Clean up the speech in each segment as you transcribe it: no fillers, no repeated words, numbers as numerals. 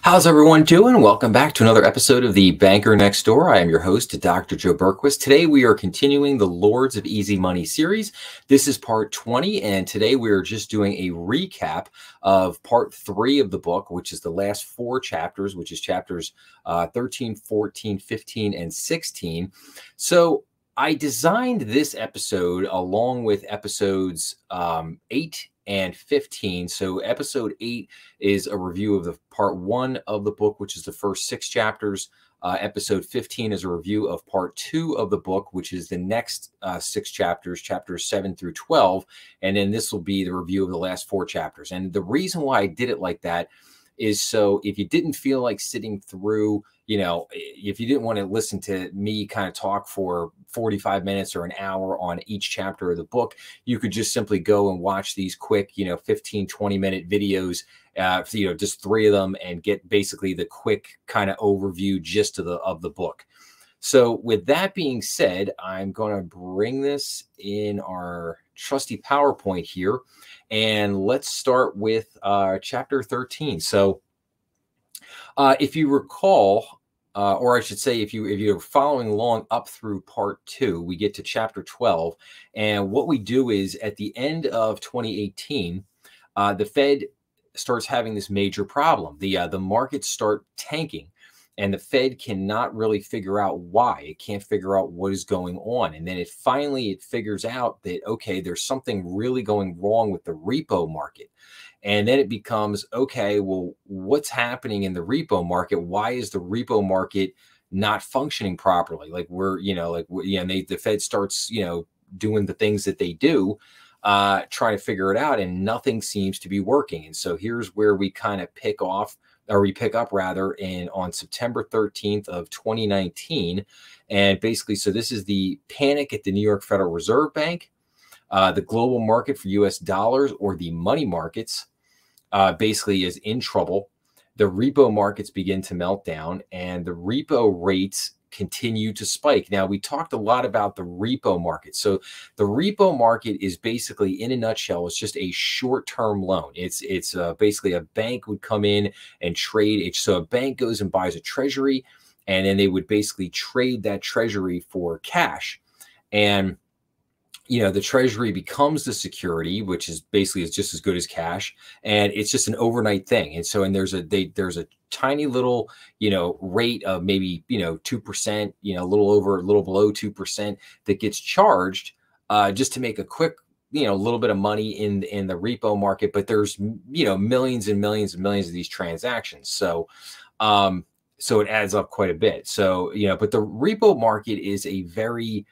How's everyone doing? Welcome back to another episode of The Banker Next Door. I am your host, Dr. Joe Berquist. Today we are continuing the Lords of Easy Money series. This is part 20, and today we are just doing a recap of part 3 of the book, which is the last 4 chapters, which is chapters 13, 14, 15, and 16. So I designed this episode along with episodes 8 and 15. So episode 8 is a review of the part 1 of the book, which is the first 6 chapters. Episode 15 is a review of part 2 of the book, which is the next 6 chapters, chapters 7 through 12. And then this will be the review of the last 4 chapters. And the reason why I did it like that is so if you didn't feel like sitting through, if you didn't want to listen to me kind of talk for 45 minutes or an hour on each chapter of the book, you could just simply go and watch these quick, 15, 20-minute videos, just 3 of them, and get basically the quick kind of overview gist of the book. So with that being said, I'm going to bring this in our trusty PowerPoint here, and let's start with chapter 13. So if you recall, or I should say, if you're following along up through part 2, we get to chapter 12. And what we do is at the end of 2018, the Fed starts having this major problem. The markets start tanking, and the Fed cannot really figure out why. It can't figure out what is going on. And then it finally figures out that, okay, there's something really going wrong with the repo market. And then it becomes, okay, well, what's happening in the repo market? Why is the repo market not functioning properly? The Fed starts, doing the things that they do, trying to figure it out, and nothing seems to be working. And so here's where we kind of pick up on September 13th of 2019. And basically, so this is the panic at the New York Federal Reserve Bank. The global market for US dollars, or the money markets, basically is in trouble. The repo markets begin to melt down, and the repo rates continue to spike. Now, we talked a lot about the repo market. So the repo market is basically, in a nutshell, it's just a short-term loan. It's basically a bank would come in and trade it. So a bank goes and buys a treasury, and then they would basically trade that treasury for cash. And the treasury becomes the security, which is basically is just as good as cash, and it's just an overnight thing. And so, there's a tiny little, rate of maybe, 2%, a little below 2% that gets charged just to make a quick, little bit of money in the repo market. But there's, millions and millions and millions of these transactions. So it adds up quite a bit. So, but the repo market is a very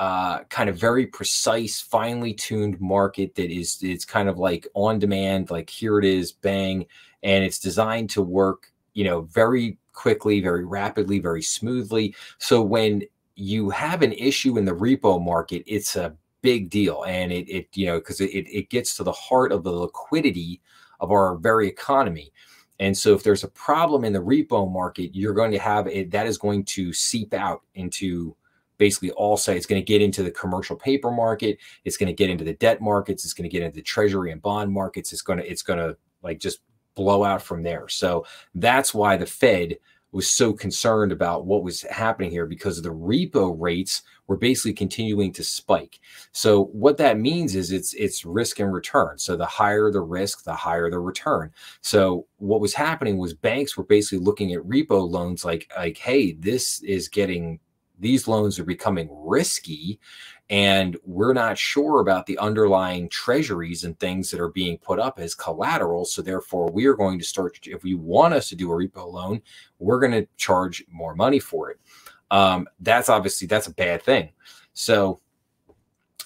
kind of very precise, finely tuned market that it's kind of like on demand, like here it is, bang, and it's designed to work, very quickly, very rapidly, very smoothly. So when you have an issue in the repo market, it's a big deal, and because it gets to the heart of the liquidity of our very economy. And so if there's a problem in the repo market, you're going to have it that is going to seep out into basically all sides. It's going to get into the commercial paper market. It's going to get into the debt markets. It's going to get into the treasury and bond markets. It's going to like just blow out from there. So that's why the Fed was so concerned about what was happening here, because of the repo rates were basically continuing to spike. So what that means is it's risk and return. So the higher the risk, the higher the return. So what was happening was banks were basically looking at repo loans like, hey, these loans are becoming risky, and we're not sure about the underlying treasuries and things that are being put up as collateral. So therefore, we are going to start, if you want us to do a repo loan, we're going to charge more money for it. That's a bad thing. So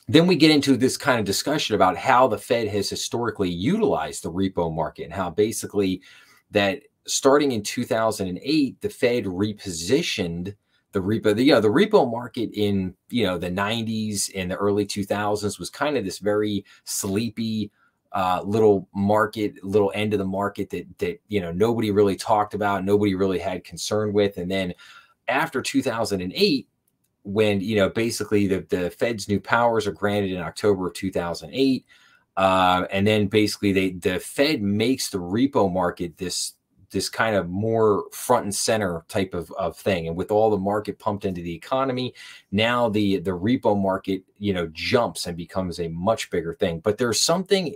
then we get into this kind of discussion about how the Fed has historically utilized the repo market, and how basically that starting in 2008, the Fed repositioned the repo market in, the 90s and the early 2000s was kind of this very sleepy little end of the market that nobody really talked about, nobody really had concern with. And then after 2008, when, basically the Fed's new powers are granted in October of 2008, and then basically the Fed makes the repo market this this kind of more front and center type of thing. And with all the market pumped into the economy, now the repo market, jumps and becomes a much bigger thing. But there's something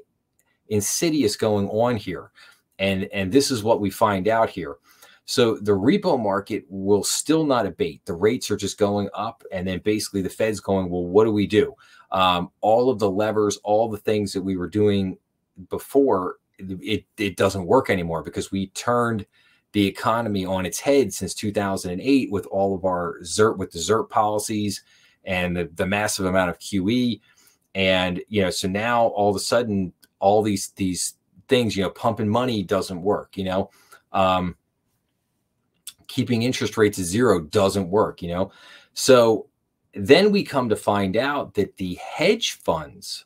insidious going on here. And this is what we find out here. So the repo market will still not abate. The rates are just going up. And then basically the Fed's going, well, what do we do? All of the levers, all the things that we were doing before, it doesn't work anymore, because we turned the economy on its head since 2008 with all of our the ZERP policies and the massive amount of QE. And, so now all of a sudden, all these things, pumping money doesn't work, keeping interest rates at zero doesn't work, So then we come to find out that the hedge funds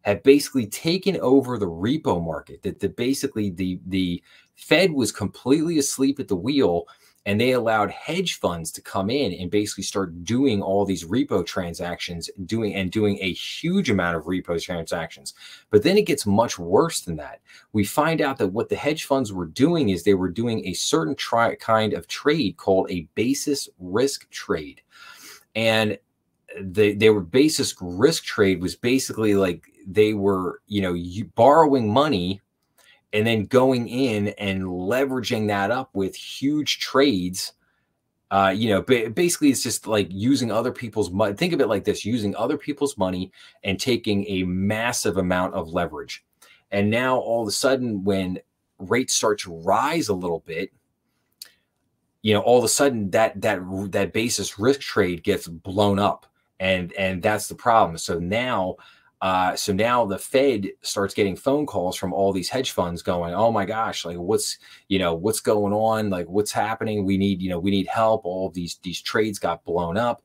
have basically taken over the repo market, that basically the Fed was completely asleep at the wheel, and they allowed hedge funds to come in and basically start doing all these repo transactions, doing a huge amount of repo transactions. But then it gets much worse than that. We find out that what the hedge funds were doing is they were doing a certain kind of trade called a basis risk trade. And they were basis risk trade was basically like they were, borrowing money and then going in and leveraging that up with huge trades. Basically it's just like using other people's money. Think of it like this: using other people's money and taking a massive amount of leverage. And now all of a sudden, when rates start to rise a little bit, all of a sudden that basis risk trade gets blown up. And that's the problem. So now the Fed starts getting phone calls from all these hedge funds going, oh my gosh, like what's going on? Like what's happening? We need help. All of these trades got blown up.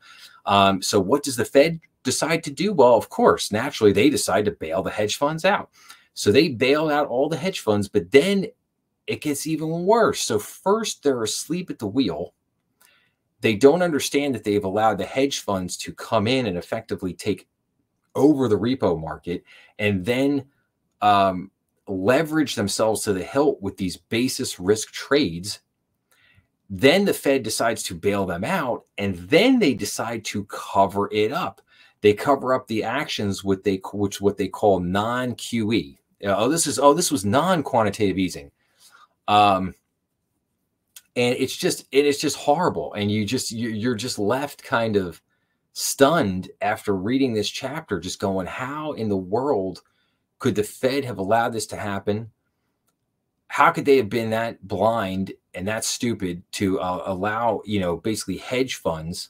So what does the Fed decide to do? Well, of course, naturally, they decide to bail the hedge funds out. So they bail out all the hedge funds, but then it gets even worse. So first they're asleep at the wheel. They don't understand that they've allowed the hedge funds to come in and effectively take over the repo market, and then leverage themselves to the hilt with these basis risk trades. Then the Fed decides to bail them out, and then they decide to cover it up. They cover up the actions with what they call non-QE. This was non-quantitative easing. And it's just horrible. And you're just left kind of stunned after reading this chapter, just going, how in the world could the Fed have allowed this to happen? How could they have been that blind and that stupid to allow, basically hedge funds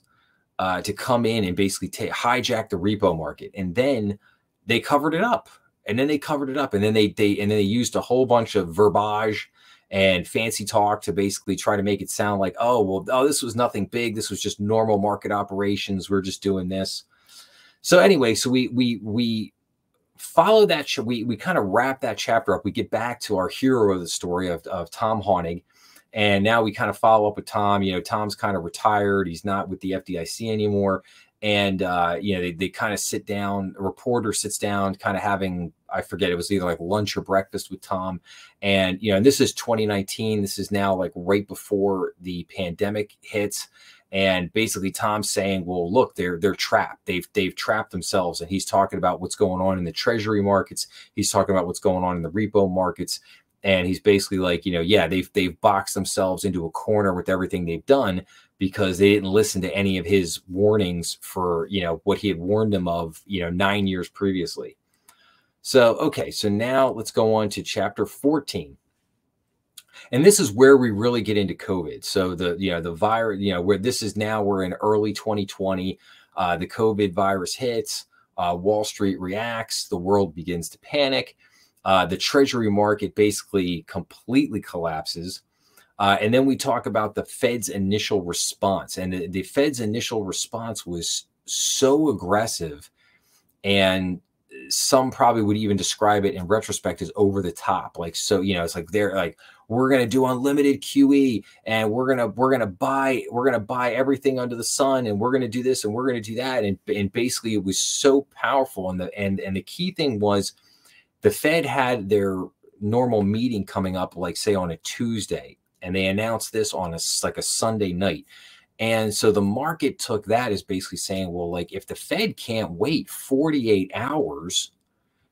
to come in and basically hijack the repo market? And then they covered it up. And then they used a whole bunch of verbiage and fancy talk to basically try to make it sound like, this was nothing big. This was just normal market operations. We're just doing this. So anyway, so we follow that. We kind of wrap that chapter up. We get back to our hero of the story of Tom Honig. And now we kind of follow up with Tom. Tom's kind of retired. He's not with the FDIC anymore. And, they kind of sit down, a reporter sits down, kind of having, I forget, it was either like lunch or breakfast with Tom. And, and this is 2019. This is now like right before the pandemic hits. And basically Tom's saying, well, look, they're trapped. They've trapped themselves. And he's talking about what's going on in the treasury markets. He's talking about what's going on in the repo markets. And he's basically like, they've boxed themselves into a corner with everything they've done, because they didn't listen to any of his warnings for, what he had warned them of, 9 years previously. So, okay, so now let's go on to chapter 14. And this is where we really get into COVID. So the virus, where this is now, we're in early 2020, the COVID virus hits, Wall Street reacts, the world begins to panic. The treasury market basically completely collapses. And then we talk about the Fed's initial response. And the Fed's initial response was so aggressive, and some probably would even describe it in retrospect as over the top. Like, so, it's like they're like, we're going to do unlimited QE, and we're going to buy everything under the sun, and we're going to do this and we're going to do that. And basically it was so powerful. And the key thing was, the Fed had their normal meeting coming up, like say on a Tuesday. And they announced this on like a Sunday night. And so the market took that as basically saying, well, like if the Fed can't wait 48 hours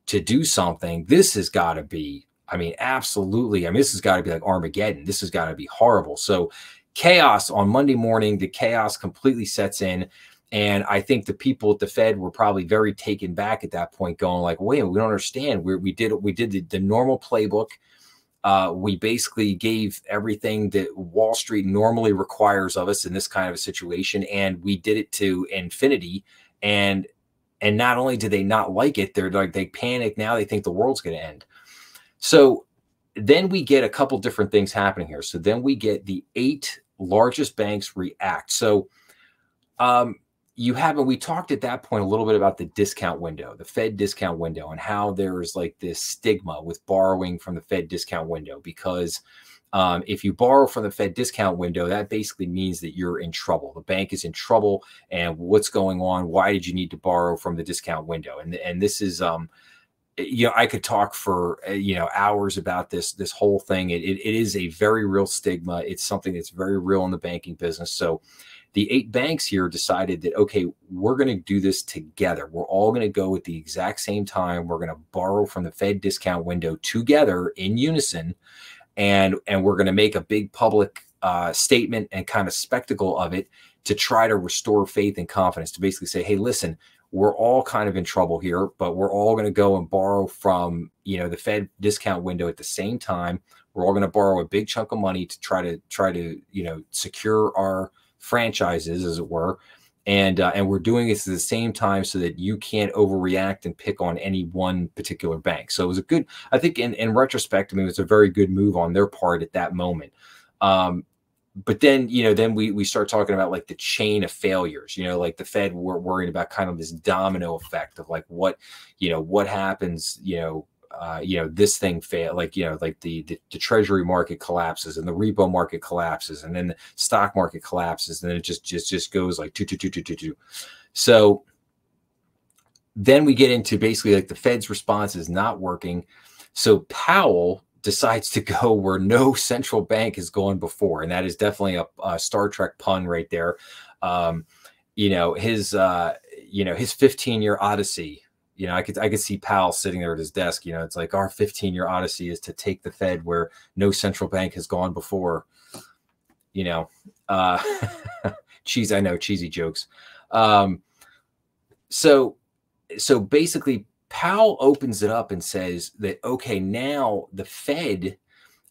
to do something, this has got to be, I mean, absolutely. I mean, this has got to be like Armageddon. This has got to be horrible. So chaos on Monday morning, the chaos completely sets in. And I think the people at the Fed were probably very taken back at that point, going like, wait, we don't understand. We did the normal playbook. We basically gave everything that Wall Street normally requires of us in this kind of a situation, and we did it to infinity. And not only do they not like it, they're like, they panic now. They think the world's going to end. So then we get a couple different things happening here. So then we get the 8 largest banks react. So we talked at that point a little bit about the discount window, the Fed discount window, and how there's like this stigma with borrowing from the Fed discount window, because if you borrow from the Fed discount window, that basically means that you're in trouble. The bank is in trouble, and what's going on? Why did you need to borrow from the discount window? And this is, I could talk for, hours about this whole thing. It is a very real stigma. It's something that's very real in the banking business. So the 8 banks here decided that, okay, we're going to do this together. We're all going to go at the exact same time. We're going to borrow from the Fed discount window together in unison. And we're going to make a big public statement and kind of spectacle of it to try to restore faith and confidence, to basically say, hey, listen, we're all kind of in trouble here, but we're all going to go and borrow from, the Fed discount window at the same time. We're all going to borrow a big chunk of money to try to secure our franchises, as it were. And we're doing this at the same time so that you can't overreact and pick on any one particular bank. So it was a good, I think in retrospect, I mean, it was a very good move on their part at that moment. But then, then we start talking about like the chain of failures, like the Fed were worried about kind of this domino effect of like what happens, this thing fail, like the treasury market collapses and the repo market collapses and then the stock market collapses, and then it just goes like two. So then we get into basically like the Fed's response is not working. So Powell decides to go where no central bank has gone before, and that is definitely a Star Trek pun right there. His 15-year odyssey. I could see Powell sitting there at his desk. It's like our 15-year odyssey is to take the Fed where no central bank has gone before. I know, cheesy jokes. So basically Powell opens it up and says that, okay, now the Fed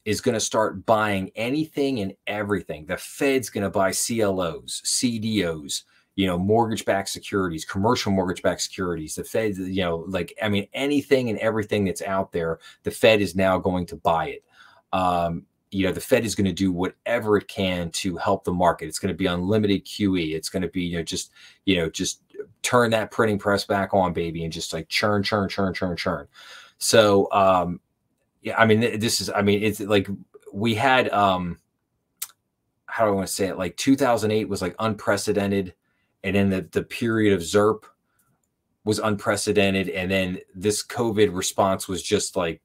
is going to start buying anything and everything. The Fed's going to buy CLOs, CDOs, mortgage-backed securities, commercial mortgage-backed securities. The Fed, anything and everything that's out there, the Fed is now going to buy it. The Fed is going to do whatever it can to help the market. It's going to be unlimited QE. It's going to be, just turn that printing press back on, baby, and just like churn. So, it's like we had, how do I want to say it? Like 2008 was like unprecedented. And then the period of ZERP was unprecedented. And then this COVID response was just like,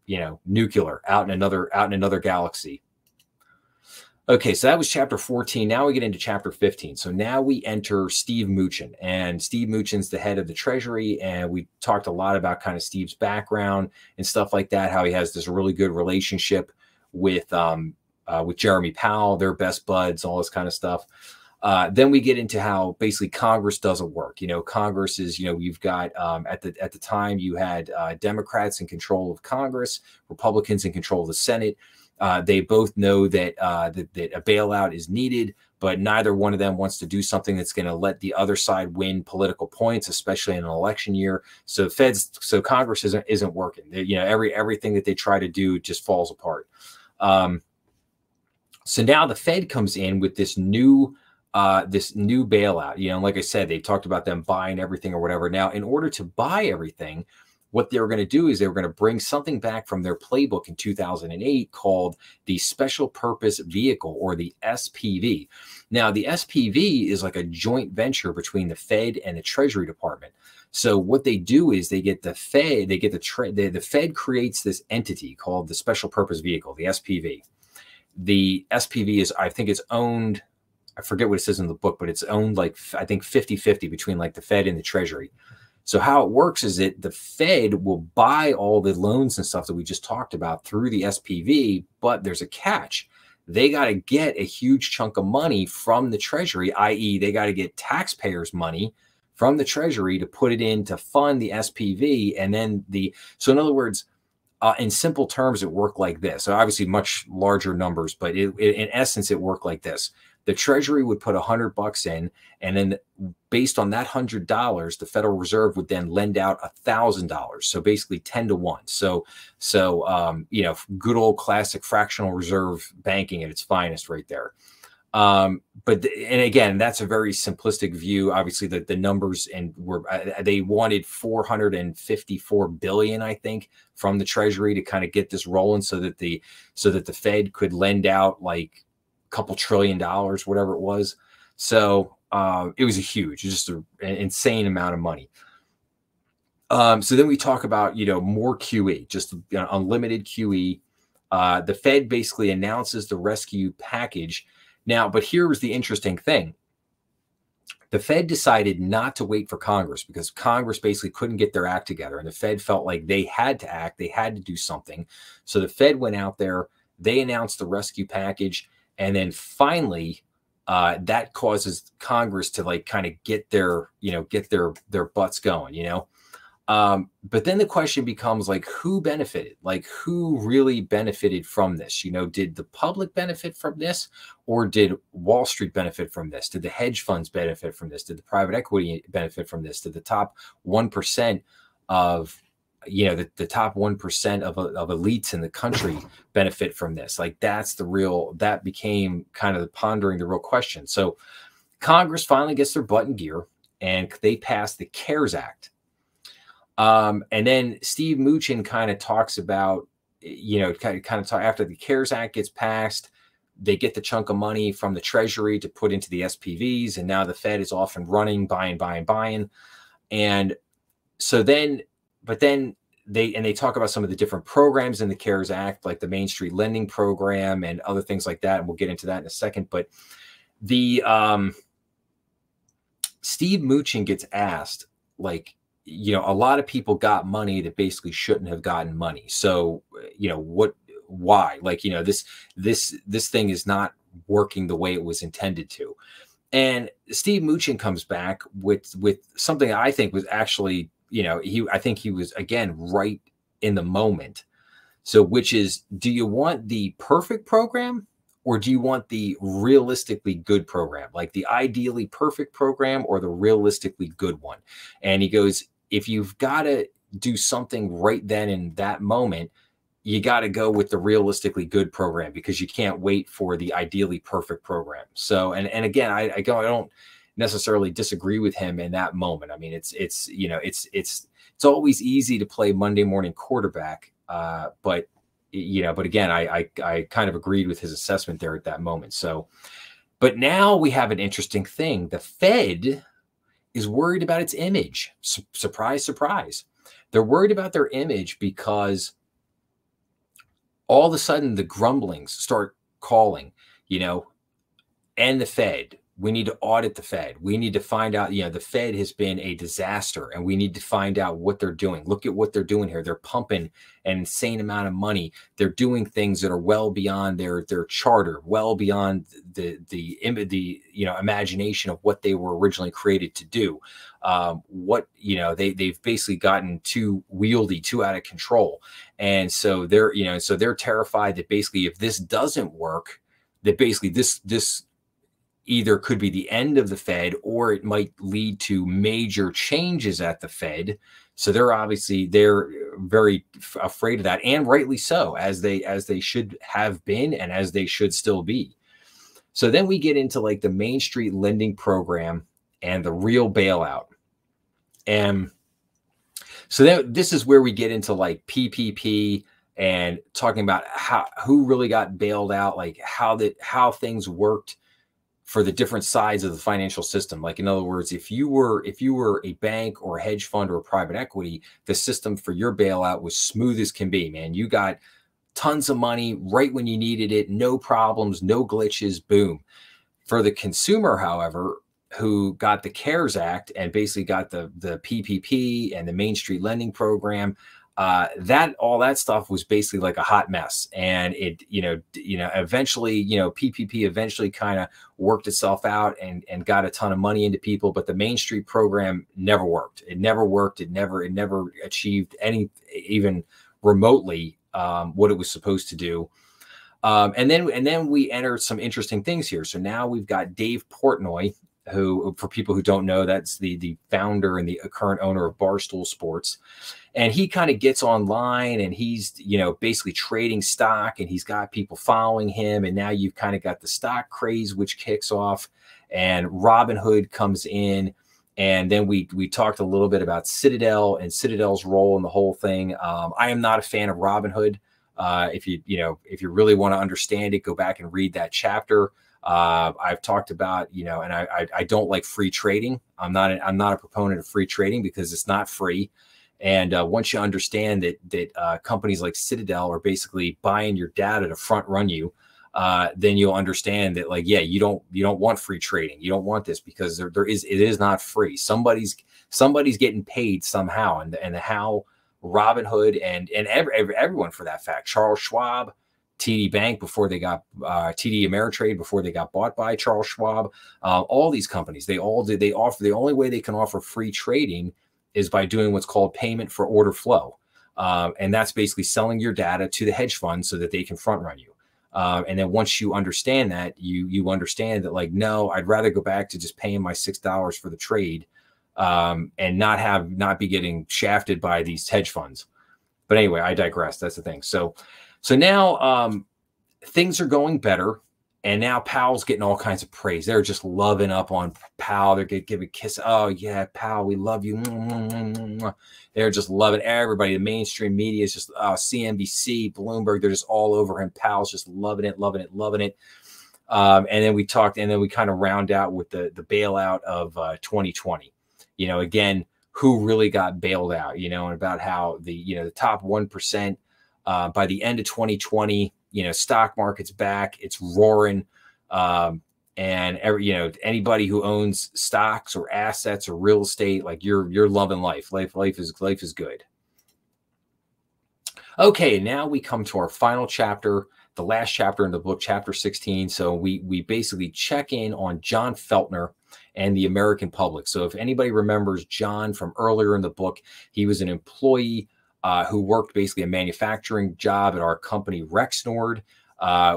nuclear out in another galaxy. Okay, so that was chapter 14. Now we get into chapter 15. So now we enter Steve Mnuchin, and Steve Mnuchin's the head of the Treasury. And we talked a lot about kind of Steve's background and stuff like that, how he has this really good relationship with Jeremy Powell, their best buds, all this kind of stuff. Then we get into how basically Congress doesn't work. Congress is, you've got at the time you had Democrats in control of Congress, Republicans in control of the Senate. They both know that that a bailout is needed, but neither one of them wants to do something that's going to let the other side win political points, especially in an election year. So Congress isn't working. Everything that they try to do just falls apart. So now the Fed comes in with this new bailout, like I said, they talked about them buying everything or whatever. Now, in order to buy everything, what they were going to do is they were going to bring something back from their playbook in 2008 called the Special Purpose Vehicle, or the SPV. Now, the SPV is like a joint venture between the Fed and the Treasury Department. So what they do is they get the Fed, the Fed creates this entity called the Special Purpose Vehicle, the SPV. the SPV is, I think it's owned, I forget what it says in the book, but it's owned like, I think 50-50 between like the Fed and the Treasury. So how it works is that the Fed will buy all the loans and stuff that we just talked about through the SPV, but there's a catch. They got to get a huge chunk of money from the Treasury, i.e. they got to get taxpayers' money from the Treasury to put it in to fund the SPV. And then so in other words, in simple terms, it worked like this. So obviously much larger numbers, but in essence, it worked like this. The Treasury would put $100 in, and then based on that $100, the Federal Reserve would then lend out $1,000. So basically 10 to 1. So you know, good old classic fractional reserve banking at its finest right there. And again, that's a very simplistic view. Obviously, the numbers they wanted 454 billion, I think, from the Treasury to kind of get this rolling, so that the Fed could lend out like a couple $1 trillion, whatever it was. So it was just an insane amount of money. So then we talk about, you know, more QE, just, you know, unlimited QE. The Fed basically announces the rescue package. Now, but here was the interesting thing. The Fed decided not to wait for Congress, because Congress basically couldn't get their act together. And the Fed felt like they had to act. They had to do something. So the Fed went out there. They announced the rescue package. And then finally, that causes Congress to like kind of get their butts going, you know. But then the question becomes like, who benefited? Like, who really benefited from this? You know, did the public benefit from this, or did Wall Street benefit from this? Did the hedge funds benefit from this? Did the private equity benefit from this? Did the top 1% of, you know, the top 1% of elites in the country benefit from this? Like, that became kind of the pondering the real question. So Congress finally gets their butt in gear, and they pass the CARES Act. And then Steve Mnuchin kind of talks about, you know, after the CARES Act gets passed, they get the chunk of money from the Treasury to put into the SPVs. And now the Fed is off and running, buying. And so then, but then they talk about some of the different programs in the CARES Act, like the Main Street Lending Program and other things like that. And we'll get into that in a second. But the Steve Mnuchin gets asked, like, you know, a lot of people got money that basically shouldn't have gotten money. So, you know, why? Like, you know, this thing is not working the way it was intended to. And Steve Mnuchin comes back with something I think was actually, you know, I think he was, again, right in the moment. So, which is, do you want the perfect program, or do you want the realistically good program? Like the ideally perfect program or the realistically good one? And he goes, if you've got to do something right then in that moment, you got to go with the realistically good program, because you can't wait for the ideally perfect program. So, and again, I don't necessarily disagree with him in that moment. I mean, it's you know, it's always easy to play Monday morning quarterback, but you know, but again, I kind of agreed with his assessment there at that moment. So, but now we have an interesting thing. The Fed is worried about its image. Surprise, surprise. They're worried about their image because all of a sudden the grumblings start calling, you know, and the Fed. We need to audit the Fed. We need to find out, you know, the Fed has been a disaster, and we need to find out what they're doing. Look at what they're doing here. They're pumping an insane amount of money. They're doing things that are well beyond their charter, well beyond the you know, imagination of what they were originally created to do. What, you know, they've basically gotten too wieldy, too out of control. And so they're, you know, so they're terrified that basically if this doesn't work, that basically this either could be the end of the Fed, or it might lead to major changes at the Fed. So they're very afraid of that, and rightly so, as they should have been, and as they should still be. So then we get into like the Main Street Lending Program and the real bailout. And so then this is where we get into like PPP and talking about who really got bailed out, like how things worked for the different sides of the financial system. Like, in other words, if you were a bank or a hedge fund or a private equity, the system for your bailout was smooth as can be, man. You got tons of money right when you needed it, no problems, no glitches, boom. For the consumer, however, who got the CARES Act and basically got the PPP and the Main Street Lending Program, all that stuff was basically like a hot mess. And it, eventually, PPP eventually kind of worked itself out and got a ton of money into people. But the Main Street program never worked. It never worked. It never achieved even remotely what it was supposed to do. And then we entered some interesting things here. So now we've got Dave Portnoy, who, for people who don't know, that's the founder and the current owner of Barstool Sports. And he kind of gets online and he's, basically trading stock, and he's got people following him. And now you've kind of got the stock craze, which kicks off, and Robinhood comes in. And then we talked a little bit about Citadel and Citadel's role in the whole thing. I am not a fan of Robinhood. If you really want to understand it, go back and read that chapter. I've talked about, and I don't like free trading. I'm not a proponent of free trading because it's not free. And once you understand that companies like Citadel are basically buying your data to front run you, then you'll understand that, like, yeah, you don't want free trading. You don't want this because it is not free. Somebody's getting paid somehow, and how Robinhood and everyone, for that fact, Charles Schwab, TD Bank before they got TD Ameritrade before they got bought by Charles Schwab, all these companies, they offer, the only way they can offer free trading is by doing what's called payment for order flow, and that's basically selling your data to the hedge funds so that they can front run you. And then once you understand that, you understand that, like, no, I'd rather go back to just paying my $6 for the trade, and not be getting shafted by these hedge funds. But anyway, I digress. That's the thing. So now things are going better, and now Powell's getting all kinds of praise. They're just loving up on Powell. They're giving kiss. Oh yeah, Powell, we love you. They're just loving everybody. The mainstream media is just CNBC, Bloomberg. They're just all over him. Powell's just loving it. And then we kind of round out with the bailout of 2020. Again, who really got bailed out? And about how the top 1%. By the end of 2020, stock market's back, it's roaring. And anybody who owns stocks or assets or real estate, like, you're loving life. Life is good. Okay, now we come to our final chapter, the last chapter in the book, chapter 16. So we basically check in on John Feltner and the American public. So if anybody remembers John from earlier in the book, he was an employee who worked basically a manufacturing job at our company Rexnord,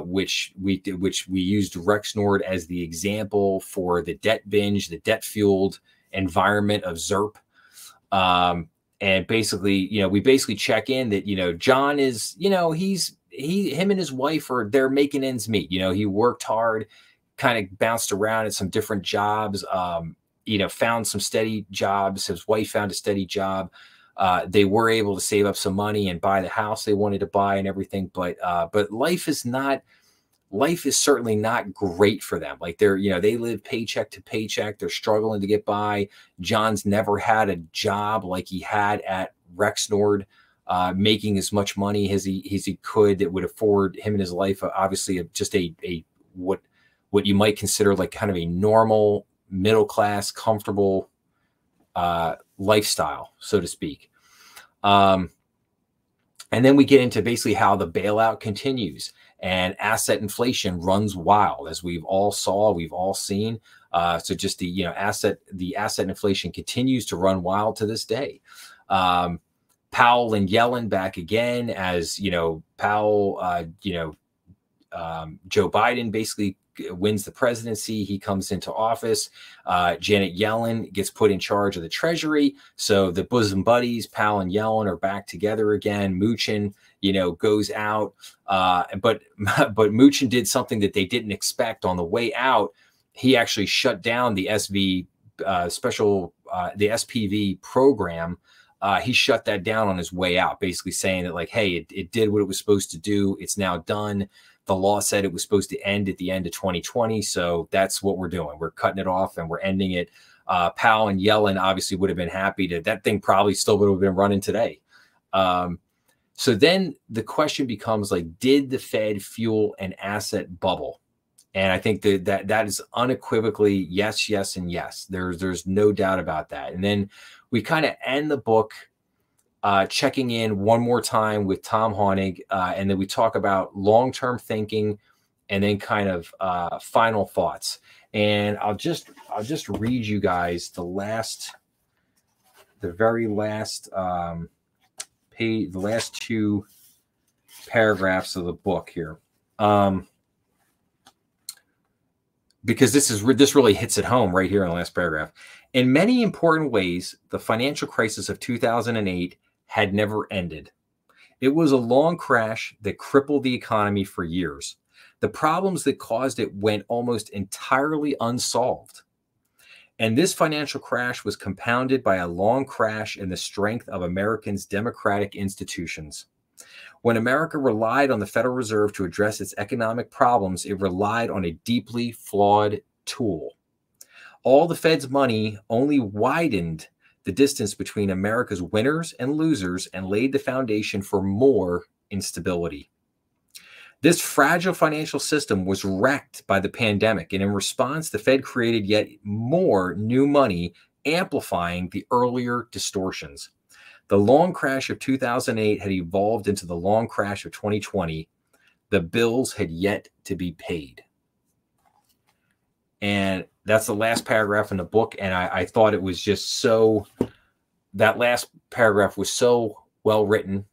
which we used Rexnord as the example for the debt binge, the debt fueled environment of ZERP. And basically, we basically check in that, John is, him and his wife they're making ends meet. He worked hard, kind of bounced around at some different jobs, found some steady jobs. His wife found a steady job. They were able to save up some money and buy the house they wanted to buy and everything. But life is certainly not great for them. Like, they live paycheck to paycheck. They're struggling to get by. John's never had a job like he had at Rexnord, making as much money as he could that would afford him and his life, obviously, just what you might consider like kind of a normal, middle-class, comfortable lifestyle, so to speak. And then we get into basically how the bailout continues and asset inflation runs wild, as we've all seen. So just the asset inflation continues to run wild to this day. Powell and Yellen back again, as Powell, Joe Biden basically wins the presidency. He comes into office. Janet Yellen gets put in charge of the Treasury. So the bosom buddies, Powell and Yellen, are back together again. Mnuchin, goes out. But Mnuchin did something that they didn't expect on the way out. He actually shut down the the SPV program. He shut that down on his way out, basically saying that, like, hey, it did what it was supposed to do. It's now done. The law said it was supposed to end at the end of 2020. So that's what we're doing. We're cutting it off and we're ending it. Powell and Yellen obviously would have been happy that thing probably still would have been running today. So then the question becomes like, did the Fed fuel an asset bubble? And I think that is unequivocally yes, yes, and yes. There's no doubt about that. And then we kind of end the book checking in one more time with Tom Honig, and then we talk about long-term thinking, and then kind of final thoughts. And I'll just read you guys the very last page, the last two paragraphs of the book here. Because this really hits it home right here in the last paragraph. In many important ways, the financial crisis of 2008 had never ended. It was a long crash that crippled the economy for years. The problems that caused it went almost entirely unsolved. And this financial crash was compounded by a long crash in the strength of Americans' democratic institutions. When America relied on the Federal Reserve to address its economic problems, it relied on a deeply flawed tool. All the Fed's money only widened the distance between America's winners and losers and laid the foundation for more instability. This fragile financial system was wrecked by the pandemic, and in response, the Fed created yet more new money, amplifying the earlier distortions. The long crash of 2008 had evolved into the long crash of 2020. The bills had yet to be paid. And that's the last paragraph in the book. And I thought it was just so, that last paragraph was so well written.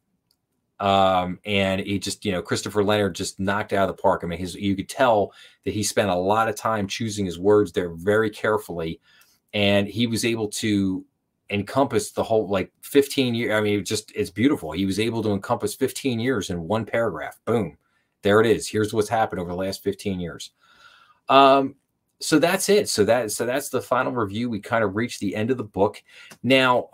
And he just, Christopher Leonard just knocked it out of the park. I mean, you could tell that he spent a lot of time choosing his words there very carefully. And he was able to encompass the whole, like 15 years. I mean, it's beautiful. He was able to encompass 15 years in one paragraph. Boom. There it is. Here's what's happened over the last 15 years. So that's it. So that's the final review. We kind of reached the end of the book. Now,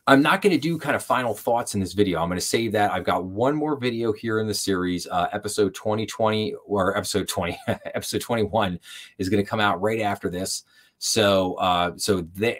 I'm not going to do kind of final thoughts in this video. I'm going to save that. I've got one more video here in the series, episode 2020 or episode 20, episode 21 is going to come out right after this. So,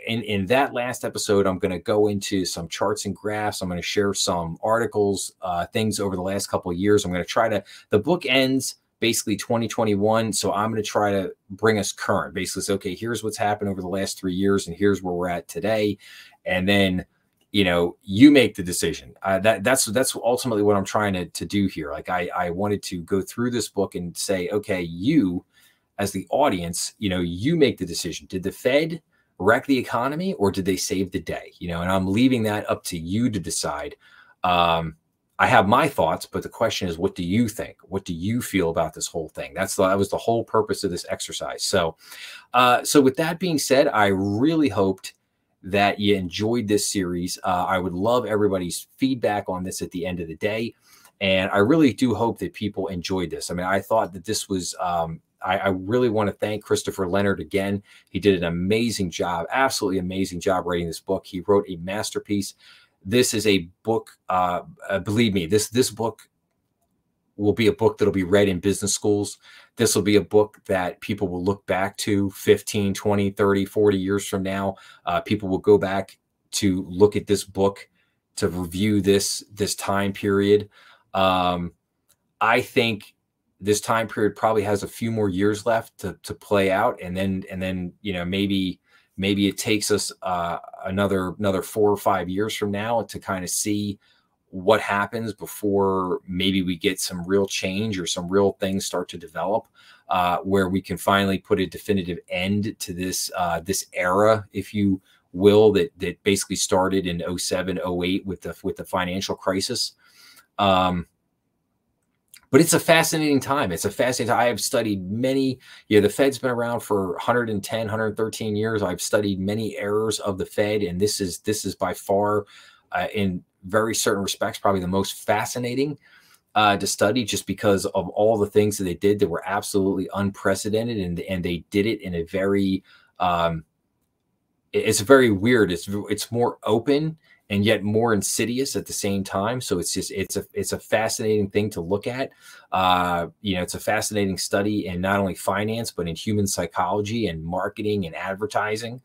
in that last episode, I'm going to go into some charts and graphs. I'm going to share some articles, things over the last couple of years. I'm going to try to, the book ends basically 2021. So I'm going to try to bring us current, basically say, okay, here's what's happened over the last 3 years and here's where we're at today. And then, you make the decision. That's ultimately what I'm trying to do here. Like I wanted to go through this book and say, okay, you as the audience, you make the decision. Did the Fed wreck the economy or did they save the day? And I'm leaving that up to you to decide. I have my thoughts, but the question is, what do you think? What do you feel about this whole thing? That was the whole purpose of this exercise. So with that being said, I really hoped that you enjoyed this series. I would love everybody's feedback on this at the end of the day. And I really do hope that people enjoyed this. I mean, I thought that this was, I really want to thank Christopher Leonard again. He did an amazing job, absolutely amazing job writing this book. He wrote a masterpiece. This is a book, believe me, this book will be a book that'll be read in business schools. This will be a book that people will look back to 15, 20, 30, 40 years from now. People will go back to look at this book to review this time period. I think this time period probably has a few more years left to play out. And then, maybe it takes us another 4 or 5 years from now to kind of see what happens before maybe we get some real change or some real things start to develop, where we can finally put a definitive end to this era, if you will, that basically started in 07, 08 with the financial crisis. But it's a fascinating time. It's a fascinating time. I have studied many, the Fed's been around for 110, 113 years. I've studied many eras of the Fed, and this is by far, in very certain respects, probably the most fascinating to study, just because of all the things that they did that were absolutely unprecedented, and they did it in a very, it's very weird. It's more open and yet more insidious at the same time. So it's a fascinating thing to look at. It's a fascinating study in not only finance, but in human psychology and marketing and advertising.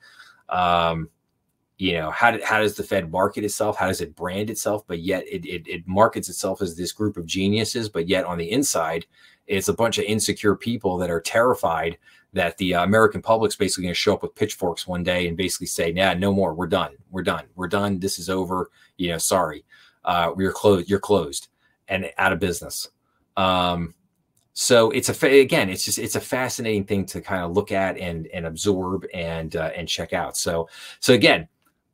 you know, how does the Fed market itself? How does it brand itself? But yet it markets itself as this group of geniuses, but yet on the inside, it's a bunch of insecure people that are terrified that the American public's basically going to show up with pitchforks one day and basically say, nah, no more. We're done. We're done. We're done. This is over. You know, sorry. We're closed. You're closed and out of business. So it's it's a fascinating thing to kind of look at and absorb and check out. So again,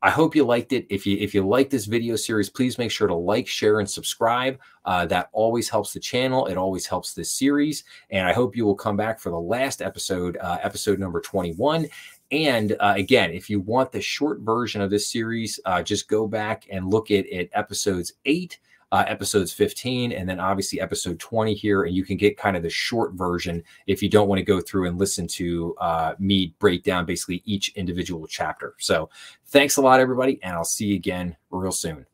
I hope you liked it. If you like this video series, please make sure to like, share, and subscribe. That always helps the channel. It always helps this series. And I hope you will come back for the last episode, episode number 21. And again, if you want the short version of this series, just go back and look at episodes 8, episodes 15, and then obviously episode 20 here, and you can get kind of the short version if you don't want to go through and listen to me break down basically each individual chapter. So thanks a lot, everybody, and I'll see you again real soon.